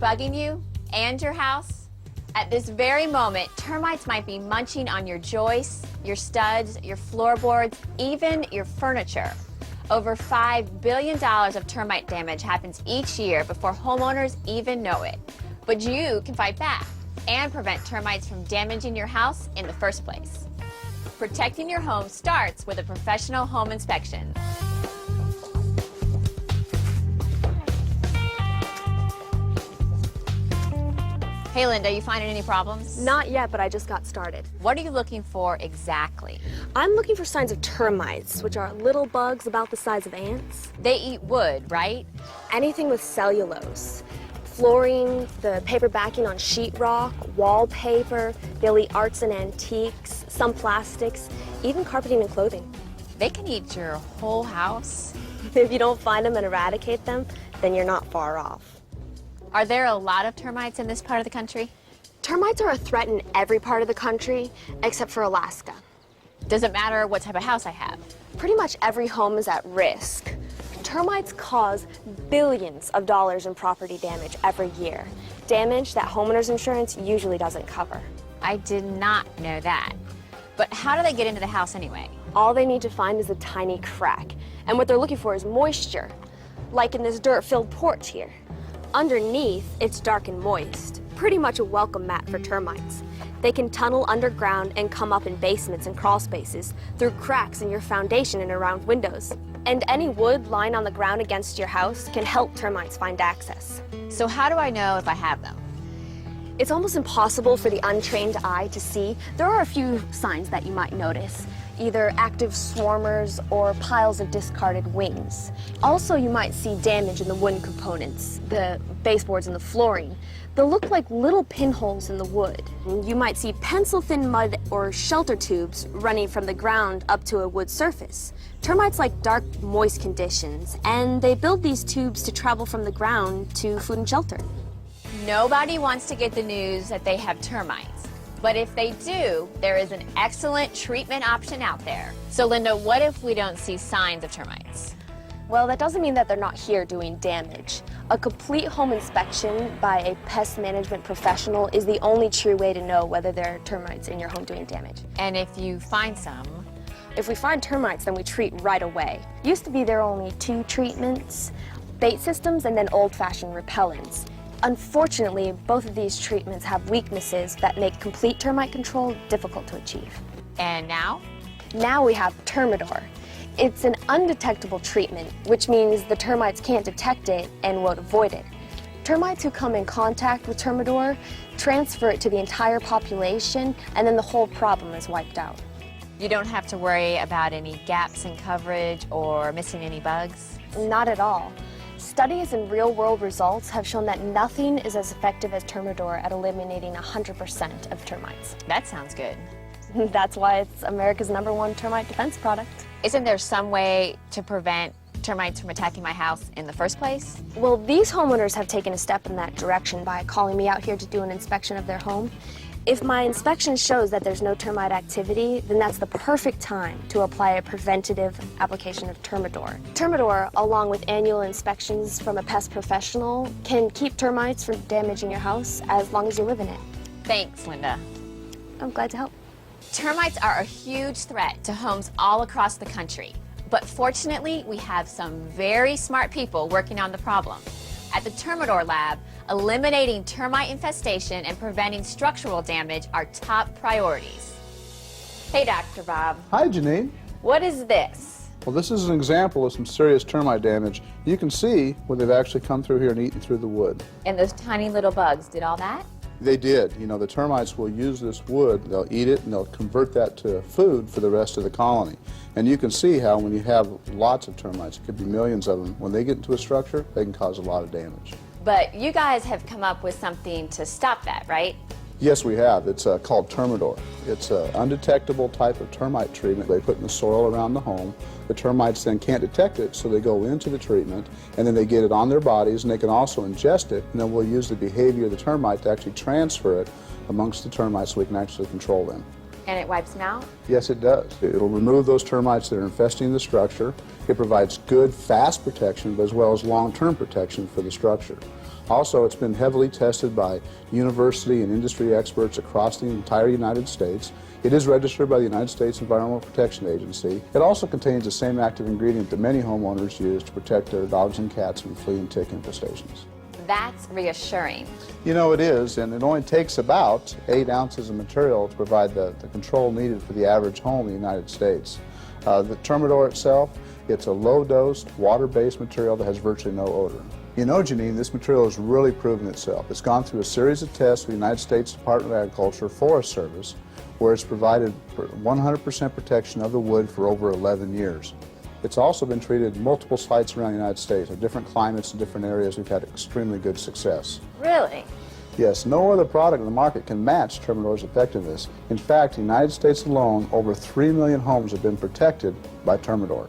bugging you and your house? At this very moment, termites might be munching on your joists, your studs, your floorboards, even your furniture. Over $5 billion of termite damage happens each year before homeowners even know it. But you can fight back and prevent termites from damaging your house in the first place. Protecting your home starts with a professional home inspection. Hey Linda, you finding any problems? Not yet, but I just got started. What are you looking for exactly? I'm looking for signs of termites, which are little bugs about the size of ants. They eat wood, right? Anything with cellulose. Flooring, the paper backing on sheetrock, wallpaper, they'll eat arts and antiques, some plastics, even carpeting and clothing. They can eat your whole house. If you don't find them and eradicate them, then you're not far off. Are there a lot of termites in this part of the country? Termites are a threat in every part of the country, except for Alaska. Does it matter what type of house I have? Pretty much every home is at risk. Termites cause billions of dollars in property damage every year. Damage that homeowners insurance usually doesn't cover. I did not know that. But how do they get into the house anyway? All they need to find is a tiny crack. And what they're looking for is moisture, like in this dirt-filled porch here. Underneath, it's dark and moist, pretty much a welcome mat for termites. They can tunnel underground and come up in basements and crawl spaces, through cracks in your foundation and around windows. And any wood lying on the ground against your house can help termites find access. So how do I know if I have them? It's almost impossible for the untrained eye to see. There are a few signs that you might notice, either active swarmers or piles of discarded wings. Also, you might see damage in the wooden components, the baseboards and the flooring. They'll look like little pinholes in the wood. You might see pencil-thin mud or shelter tubes running from the ground up to a wood surface. Termites like dark, moist conditions, and they build these tubes to travel from the ground to food and shelter. Nobody wants to get the news that they have termites. But if they do, there is an excellent treatment option out there. So Linda, what if we don't see signs of termites? Well, that doesn't mean that they're not here doing damage. A complete home inspection by a pest management professional is the only true way to know whether there are termites in your home doing damage. And if you find some? If we find termites, then we treat right away. Used to be there are only 2 treatments, bait systems and then old-fashioned repellents. Unfortunately, both of these treatments have weaknesses that make complete termite control difficult to achieve. And now? Now we have Termidor. It's an undetectable treatment, which means the termites can't detect it and won't avoid it. Termites who come in contact with Termidor transfer it to the entire population, and then the whole problem is wiped out. You don't have to worry about any gaps in coverage or missing any bugs? Not at all. Studies and real-world results have shown that nothing is as effective as Termidor at eliminating 100% of termites. That sounds good. That's why it's America's #1 termite defense product. Isn't there some way to prevent termites from attacking my house in the first place? Well, these homeowners have taken a step in that direction by calling me out here to do an inspection of their home. If my inspection shows that there's no termite activity, then that's the perfect time to apply a preventative application of Termidor. Termidor, along with annual inspections from a pest professional, can keep termites from damaging your house as long as you live in it. Thanks, Linda. I'm glad to help. Termites are a huge threat to homes all across the country. But fortunately, we have some very smart people working on the problem. At the Termidor Lab, eliminating termite infestation and preventing structural damage are top priorities. Hey, Dr. Bob. Hi, Janine. What is this? Well, this is an example of some serious termite damage. You can see where they've actually come through here and eaten through the wood. And those tiny little bugs did all that? They did. You know, the termites will use this wood, they'll eat it, and they'll convert that to food for the rest of the colony. And you can see how when you have lots of termites, it could be millions of them, when they get into a structure, they can cause a lot of damage. But you guys have come up with something to stop that, right? Yes, we have. It's called Termidor. It's an undetectable type of termite treatment they put in the soil around the home. The termites then can't detect it, so they go into the treatment, and then they get it on their bodies, and they can also ingest it, and then we'll use the behavior of the termite to actually transfer it amongst the termites so we can actually control them. And it wipes them out? Yes, it does. It'll remove those termites that are infesting the structure. It provides good, fast protection, but as well as long-term protection for the structure. Also, it's been heavily tested by university and industry experts across the entire United States. It is registered by the United States Environmental Protection Agency. It also contains the same active ingredient that many homeowners use to protect their dogs and cats from flea and tick infestations. That's reassuring. You know, it is, and it only takes about 8 ounces of material to provide the control needed for the average home in the United States. The Termidor itself, it's a low-dose, water-based material that has virtually no odor. You know, Janine, this material has really proven itself. It's gone through a series of tests with the United States Department of Agriculture Forest Service, where it's provided 100% protection of the wood for over 11 years. It's also been treated in multiple sites around the United States. In different climates and different areas, we've had extremely good success. Really? Yes, no other product in the market can match Termidor's effectiveness. In fact, in the United States alone, over 3 million homes have been protected by Termidor.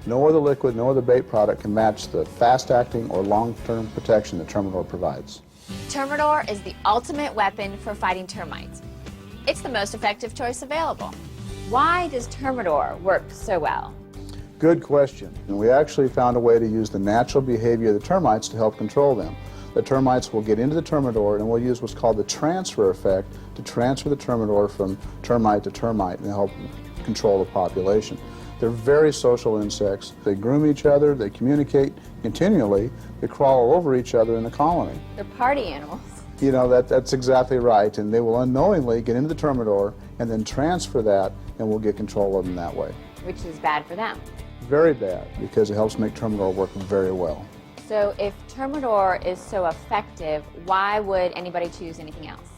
No other liquid, no other bait product can match the fast-acting or long-term protection that Termidor provides. Termidor is the ultimate weapon for fighting termites. It's the most effective choice available. Why does Termidor work so well? Good question. And we actually found a way to use the natural behavior of the termites to help control them. The termites will get into the Termidor, and we'll use what's called the transfer effect to transfer the Termidor from termite to termite and help control the population. They're very social insects. They groom each other, they communicate continually, they crawl all over each other in the colony. They're party animals. You know, that's exactly right, and they will unknowingly get into the Termidor and then transfer that, and we'll get control of them that way. Which is bad for them. Very bad, because it helps make Termidor work very well. So if Termidor is so effective, why would anybody choose anything else?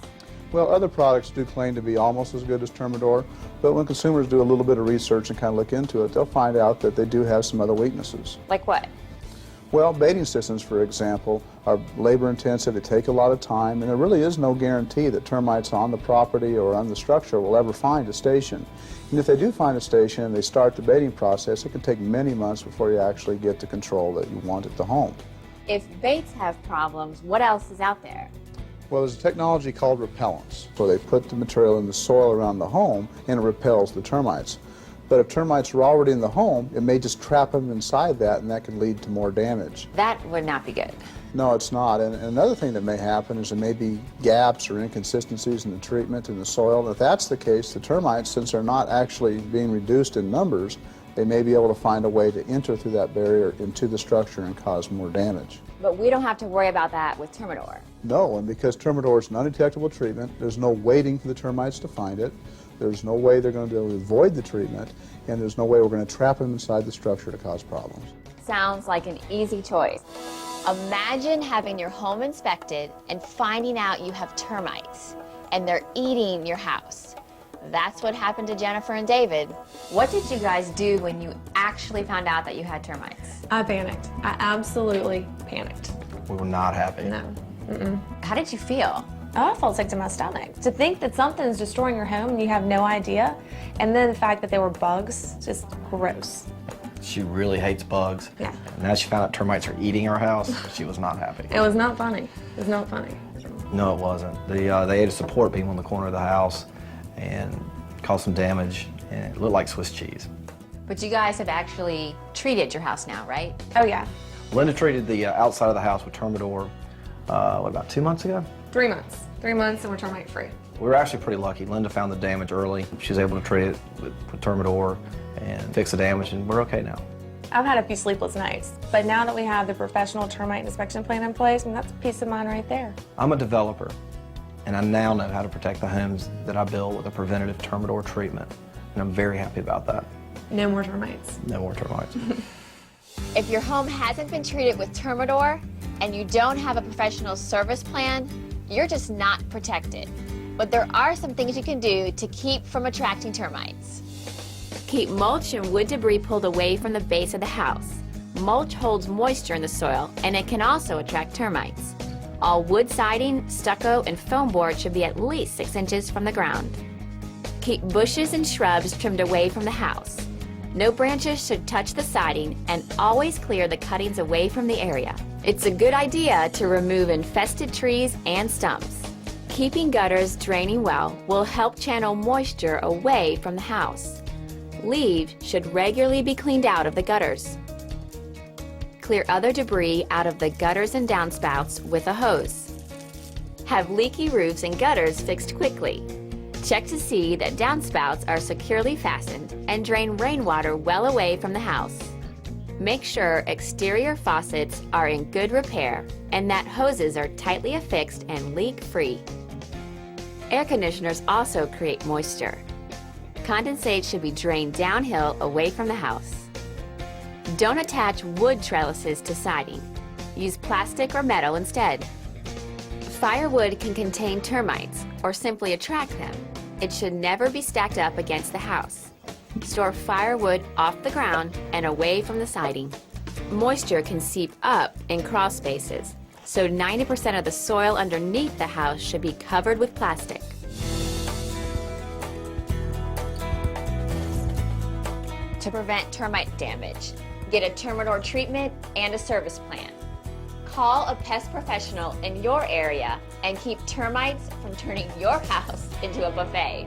Well, other products do claim to be almost as good as Termidor, but when consumers do a little bit of research and kind of look into it, they'll find out that they do have some other weaknesses. Like what? Well, baiting systems, for example, are labor-intensive, they take a lot of time, and there really is no guarantee that termites on the property or on the structure will ever find a station. And if they do find a station and they start the baiting process, it can take many months before you actually get the control that you want at the home. If baits have problems, what else is out there? Well, there's a technology called repellents. So they put the material in the soil around the home and it repels the termites. But if termites are already in the home, it may just trap them inside that, and that could lead to more damage. That would not be good. No, it's not. And another thing that may happen is there may be gaps or inconsistencies in the treatment in the soil. And if that's the case, the termites, since they're not actually being reduced in numbers, they may be able to find a way to enter through that barrier into the structure and cause more damage. But we don't have to worry about that with Termidor. No, and because Termidor is an undetectable treatment, there's no waiting for the termites to find it. There's no way they're going to be able to avoid the treatment, and there's no way we're going to trap them inside the structure to cause problems. Sounds like an easy choice. Imagine having your home inspected and finding out you have termites, and they're eating your house. That's what happened to Jennifer and David. What did you guys do when you actually found out that you had termites? I panicked. I absolutely panicked. We were not happy. No. How did you feel? Oh, I felt sick to my stomach. To think that something's destroying your home and you have no idea, and then the fact that they were bugs, just gross. She really hates bugs. Yeah. And now she found out termites are eating our house. She was not happy. It was not funny. It was not funny. No, it wasn't. They ate a support beam on the corner of the house and caused some damage, and it looked like Swiss cheese. But you guys have actually treated your house now, right? Oh, yeah. Linda treated the outside of the house with Termidor, about 2 months ago? 3 months. 3 months and we're termite free. We were actually pretty lucky. Linda found the damage early. She was able to treat it with Termidor and fix the damage, and we're okay now. I've had a few sleepless nights, but now that we have the professional termite inspection plan in place, that's peace of mind right there. I'm a developer, and I now know how to protect the homes that I build with a preventative Termidor treatment, and I'm very happy about that. No more termites. No more termites. If your home hasn't been treated with Termidor and you don't have a professional service plan, you're just not protected. But there are some things you can do to keep from attracting termites. Keep mulch and wood debris pulled away from the base of the house. Mulch holds moisture in the soil, and it can also attract termites. All wood siding, stucco, and foam board should be at least 6 inches from the ground. Keep bushes and shrubs trimmed away from the house. No branches should touch the siding, and always clear the cuttings away from the area. It's a good idea to remove infested trees and stumps. Keeping gutters draining well will help channel moisture away from the house. Leaves should regularly be cleaned out of the gutters. Clear other debris out of the gutters and downspouts with a hose. Have leaky roofs and gutters fixed quickly. Check to see that downspouts are securely fastened and drain rainwater well away from the house. Make sure exterior faucets are in good repair and that hoses are tightly affixed and leak-free. Air conditioners also create moisture. Condensate should be drained downhill away from the house. Don't attach wood trellises to siding. Use plastic or metal instead. Firewood can contain termites or simply attract them. It should never be stacked up against the house. Store firewood off the ground and away from the siding. Moisture can seep up in crawl spaces, so 90% of the soil underneath the house should be covered with plastic. To prevent termite damage, get a Termidor treatment and a service plan. Call a pest professional in your area and keep termites from turning your house into a buffet.